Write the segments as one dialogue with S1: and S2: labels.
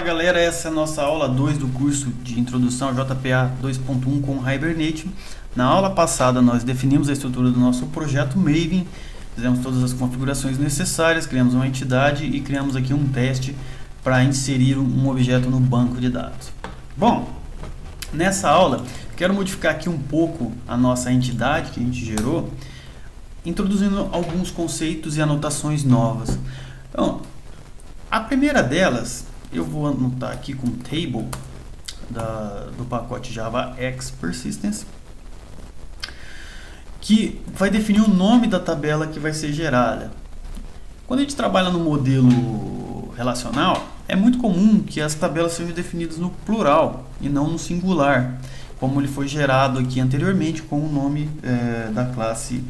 S1: galera, essa é a nossa aula 2 do curso de Introdução ao JPA 2.1 com Hibernate. Na aula passada nós definimos a estrutura do nosso projeto Maven, fizemos todas as configurações necessárias, criamos uma entidade e criamos aqui um teste para inserir um objeto no banco de dados. Bom, nessa aula quero modificar aqui um pouco a nossa entidade que a gente gerou, introduzindo alguns conceitos e anotações novas. Então, a primeira delas, eu vou anotar aqui com table do pacote Java X Persistence, que vai definir o nome da tabela que vai ser gerada. Quando a gente trabalha no modelo relacional, é muito comum que as tabelas sejam definidas no plural e não no singular, como ele foi gerado aqui anteriormente com o nome da classe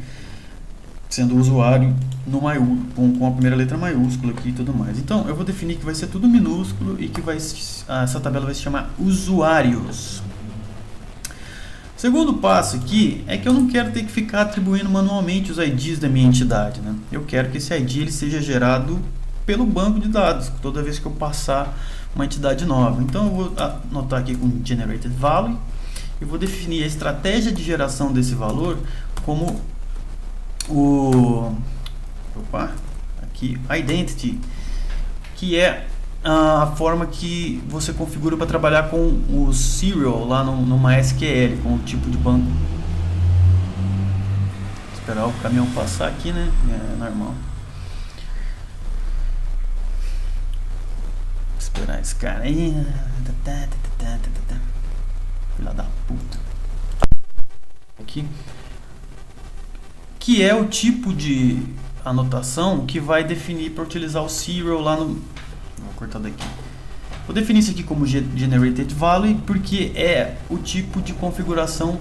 S1: sendo o usuário no maiúsculo, com a primeira letra maiúscula aqui e tudo mais. Então, eu vou definir que vai ser tudo minúsculo e que essa tabela vai se chamar usuários. Segundo passo aqui é que eu não quero ter que ficar atribuindo manualmente os IDs da minha entidade, né? Eu quero que esse ID ele seja gerado pelo banco de dados, toda vez que eu passar uma entidade nova. Então, eu vou anotar aqui com generated value e vou definir a estratégia de geração desse valor como aqui, identity, que é a forma que você configura para trabalhar com o serial lá no MySQL, com o tipo de banco. Esperar o caminhão passar aqui, né? É normal. Esperar esse cara aí. Filha da puta. Aqui. Que é o tipo de anotação que vai definir para utilizar o serial lá no... Vou cortar daqui. Vou definir isso aqui como generated value porque é o tipo de configuração...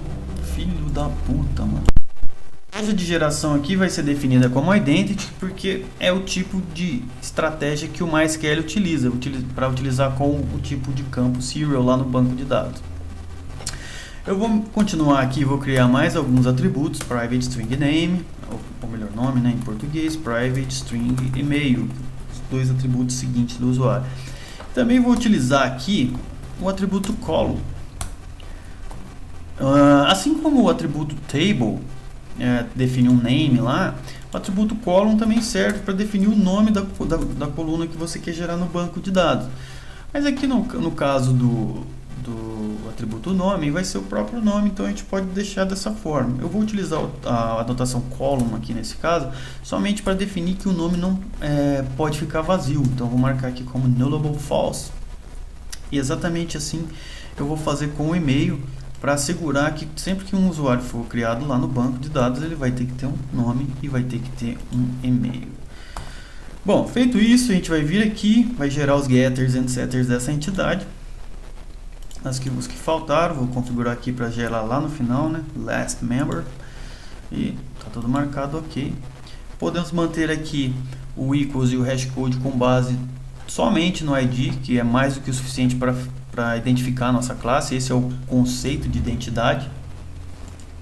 S1: Filho da puta, mano. A estratégia de geração aqui vai ser definida como identity porque é o tipo de estratégia que o MySQL utiliza para utilizar com o tipo de campo serial lá no banco de dados. Eu vou continuar aqui, vou criar mais alguns atributos, private string name, ou melhor nome, né, em português, private string email, os dois atributos seguintes do usuário. Também vou utilizar aqui o atributo column. Assim como o atributo table define um name lá, o atributo column também serve para definir o nome da coluna que você quer gerar no banco de dados. Mas aqui no caso do atributo nome vai ser o próprio nome, então a gente pode deixar dessa forma. Eu vou utilizar a anotação column aqui nesse caso somente para definir que o nome não pode ficar vazio, então eu vou marcar aqui como nullable false. E exatamente assim eu vou fazer com o e-mail para assegurar que sempre que um usuário for criado lá no banco de dados ele vai ter que ter um nome e vai ter que ter um e-mail. Bom, feito isso, a gente vai vir aqui, vai gerar os getters e setters dessa entidade. Os que faltaram, vou configurar aqui para gerar lá no final, né? Last member. E tá tudo marcado, ok. Podemos manter aqui o equals e o hashcode com base somente no ID, que é mais do que o suficiente para identificar a nossa classe. Esse é o conceito de identidade.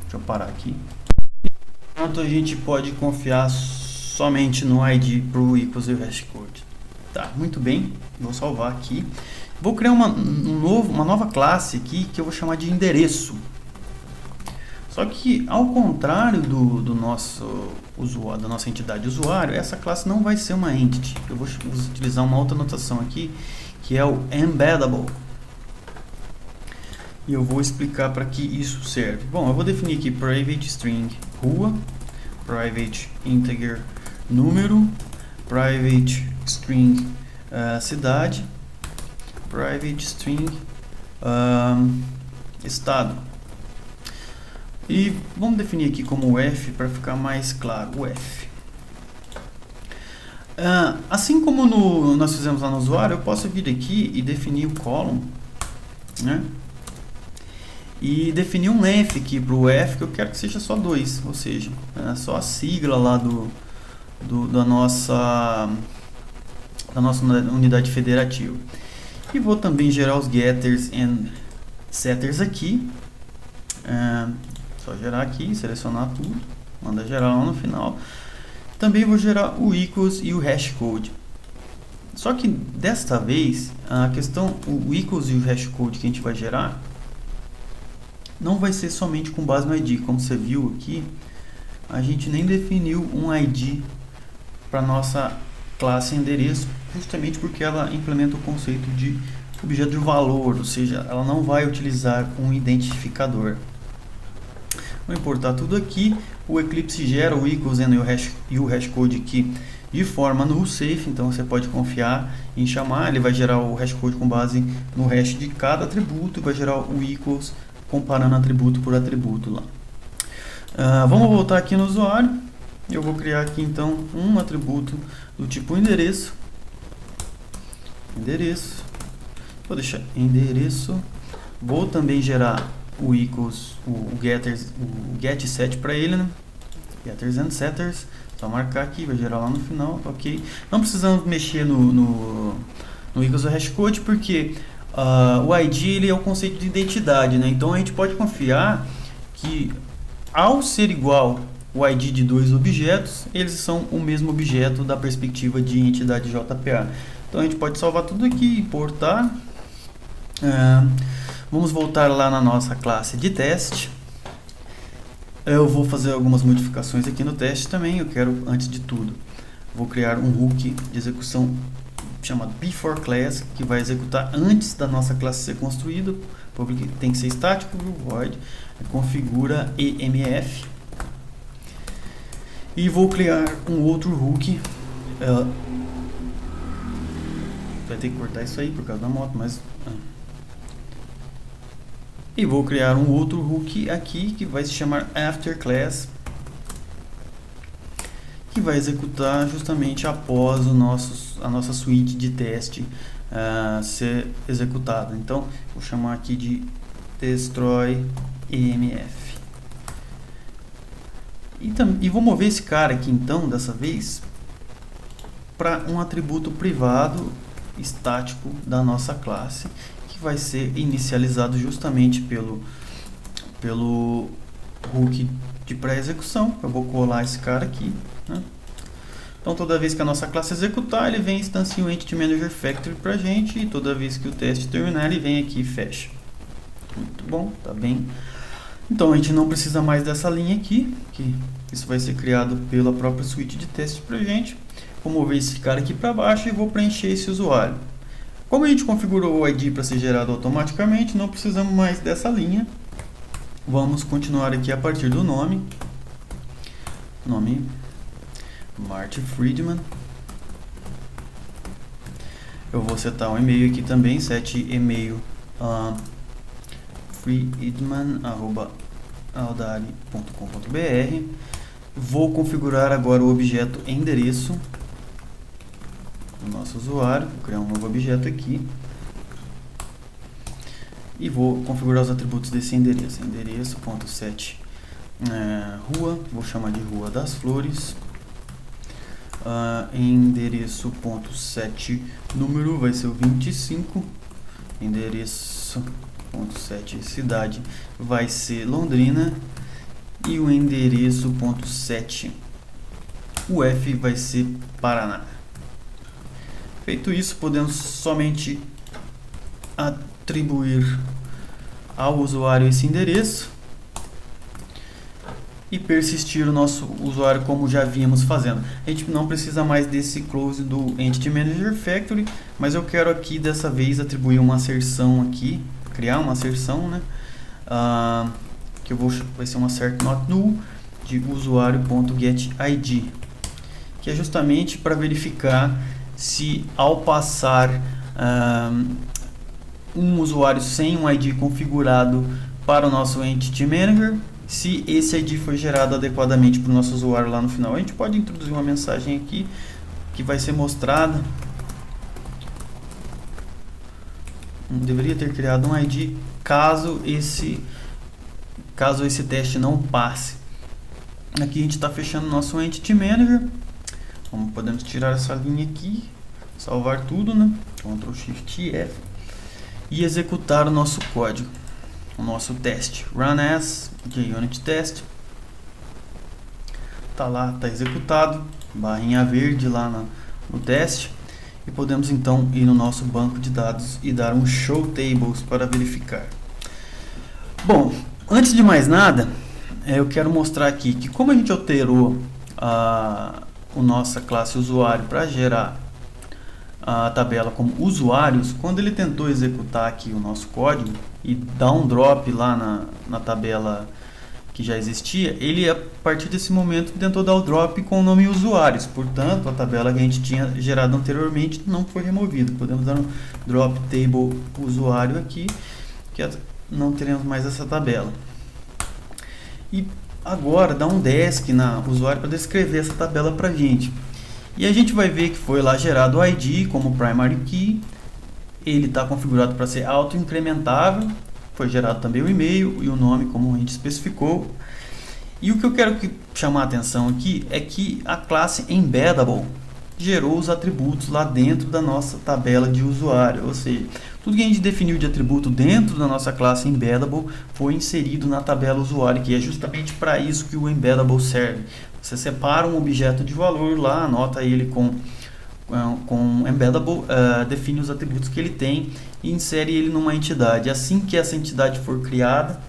S1: Deixa eu parar aqui. Enquanto a gente pode confiar somente no ID para o equals e o hashcode. Tá, muito bem. Vou salvar aqui. Vou criar uma nova classe aqui que eu vou chamar de endereço. Só que ao contrário do nosso usuário, da nossa entidade usuário, essa classe não vai ser uma entity. Eu vou utilizar uma outra notação aqui que é o embeddable. E eu vou explicar para que isso serve. Bom, eu vou definir aqui private string rua, private integer número, private string cidade, private string estado. E vamos definir aqui como o F para ficar mais claro, o F. Assim como nós fizemos lá no usuário, eu posso vir aqui e definir o column, né? E definir um length aqui para o F que eu quero que seja só 2, ou seja, só a sigla lá da nossa unidade federativa. E vou também gerar os getters and setters aqui. Só gerar aqui, selecionar tudo, manda gerar lá no final. Também vou gerar o equals e o hashcode. Só que desta vez a questão, o equals e o hashcode que a gente vai gerar não vai ser somente com base no ID. Como você viu aqui, a gente nem definiu um ID para nossa classe endereço, justamente porque ela implementa o conceito de objeto de valor, ou seja, ela não vai utilizar um identificador. Vou importar tudo aqui. O Eclipse gera o equals e o hashcode aqui de forma null safe, então você pode confiar em chamar. Ele vai gerar o hashcode com base no hash de cada atributo e vai gerar o equals comparando atributo por atributo lá. Vamos voltar aqui no usuário. Eu vou criar aqui então um atributo do tipo endereço. Vou deixar endereço. Vou também gerar o equals, o getSet para ele, né? Getters and setters. Só marcar aqui, vai gerar lá no final, ok. Não precisamos mexer no equals do hashcode, porque o ID ele é o conceito de identidade, né? Então a gente pode confiar que ao ser igual o ID de dois objetos, eles são o mesmo objeto da perspectiva de entidade JPA. Então a gente pode salvar tudo aqui, importar. Vamos voltar lá na nossa classe de teste. Eu vou fazer algumas modificações aqui no teste também. Eu quero, antes de tudo, vou criar um hook de execução chamado beforeClass, que vai executar antes da nossa classe ser construída. Public tem que ser estático, void configura emf. E vou criar um outro hook. Vai ter que cortar isso aí por causa da moto, mas... E vou criar um outro hook aqui que vai se chamar afterClass, que vai executar justamente após a nossa suíte de teste ser executada. Então, vou chamar aqui de destroy emf. E vou mover esse cara aqui então, dessa vez, para um atributo privado estático da nossa classe, que vai ser inicializado justamente pelo hook de pré-execução. Eu vou colar esse cara aqui, né? Então toda vez que a nossa classe executar, ele vem instancia o Entity Manager Factory para a gente, e toda vez que o teste terminar, ele vem aqui e fecha. Muito bom, tá bem. Então a gente não precisa mais dessa linha aqui, que isso vai ser criado pela própria suíte de teste para a gente. Vou mover esse cara aqui para baixo e vou preencher esse usuário. Como a gente configurou o ID para ser gerado automaticamente, não precisamos mais dessa linha. Vamos continuar aqui a partir do nome. Nome Marty Friedman. Eu vou setar um e-mail aqui também, set e-mail friedman@aldari.com.br. Vou configurar agora o objeto endereço do nosso usuário. Vou criar um novo objeto aqui e vou configurar os atributos desse endereço. Endereço.set rua, vou chamar de Rua das Flores. Endereço.set número vai ser o 25. Endereço.set cidade vai ser Londrina. E o endereço.set UF vai ser Paraná. Feito isso, podemos somente atribuir ao usuário esse endereço e persistir o nosso usuário como já vínhamos fazendo. A gente não precisa mais desse close do Entity Manager Factory, mas eu quero aqui dessa vez atribuir uma asserção aqui, criar uma asserção, né? Que vai ser uma assert not null de usuário.getID, que é justamente para verificar se ao passar um usuário sem um ID configurado para o nosso Entity Manager, se esse ID foi gerado adequadamente para o nosso usuário lá no final. A gente pode introduzir uma mensagem aqui que vai ser mostrada. Deveria ter criado um ID caso esse teste não passe. Aqui a gente está fechando o nosso Entity Manager. Podemos tirar essa linha aqui, salvar tudo, né? Ctrl Shift F e executar o nosso código, o nosso teste. Run as JUnit test. Tá lá, tá executado, barrinha verde lá no teste. e podemos então ir no nosso banco de dados e dar um show tables para verificar. Bom, antes de mais nada, eu quero mostrar aqui que como a gente alterou a nossa classe usuário para gerar a tabela como usuários, quando ele tentou executar aqui o nosso código e dar um drop lá na tabela que já existia, ele a partir desse momento tentou dar o drop com o nome usuários, portanto a tabela que a gente tinha gerado anteriormente não foi removida. Podemos dar um drop table usuário aqui, que não teremos mais essa tabela. E agora dá um desk na usuário para descrever essa tabela para a gente. E a gente vai ver que foi lá gerado o ID como primary key, ele está configurado para ser auto-incrementável, foi gerado também o e-mail e o nome como a gente especificou. E o que eu quero chamar a atenção aqui é que a classe Embeddable gerou os atributos lá dentro da nossa tabela de usuário, ou seja, tudo que a gente definiu de atributo dentro da nossa classe Embeddable foi inserido na tabela usuário, que é justamente para isso que o Embeddable serve. Você separa um objeto de valor lá, anota ele com Embeddable, define os atributos que ele tem e insere ele numa entidade. Assim que essa entidade for criada,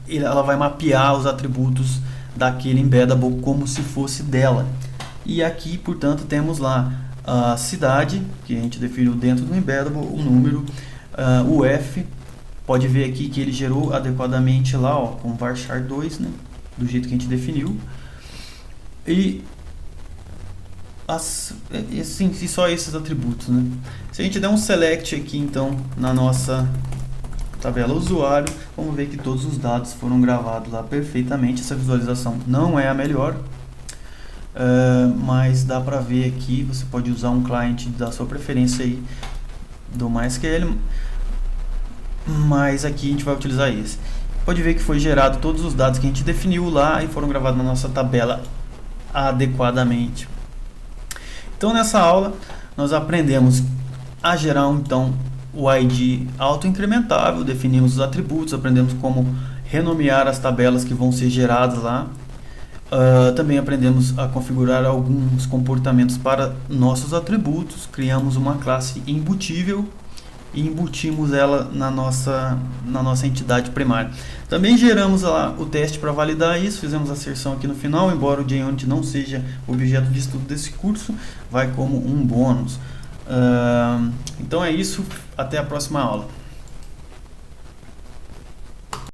S1: ela vai mapear os atributos daquele Embeddable como se fosse dela. E aqui, portanto, temos lá a cidade, que a gente definiu dentro do Embeddable, o número, o F, pode ver aqui que ele gerou adequadamente lá, ó, com varchar 2, né, do jeito que a gente definiu. E só esses atributos, né? Se a gente der um select aqui então na nossa tabela usuário, vamos ver que todos os dados foram gravados lá perfeitamente. Essa visualização não é a melhor, mas dá para ver aqui. Você pode usar um cliente da sua preferência aí do MySQL, mas aqui a gente vai utilizar esse. Pode ver que foi gerado todos os dados que a gente definiu lá e foram gravados na nossa tabela adequadamente. Então nessa aula nós aprendemos a gerar então o ID auto-incrementável, definimos os atributos, aprendemos como renomear as tabelas que vão ser geradas lá. Também aprendemos a configurar alguns comportamentos para nossos atributos, criamos uma classe embutível e embutimos ela na nossa entidade primária. Também geramos lá o teste para validar isso, fizemos a asserção aqui no final, embora o JUnit não seja objeto de estudo desse curso, vai como um bônus. Então é isso, até a próxima aula.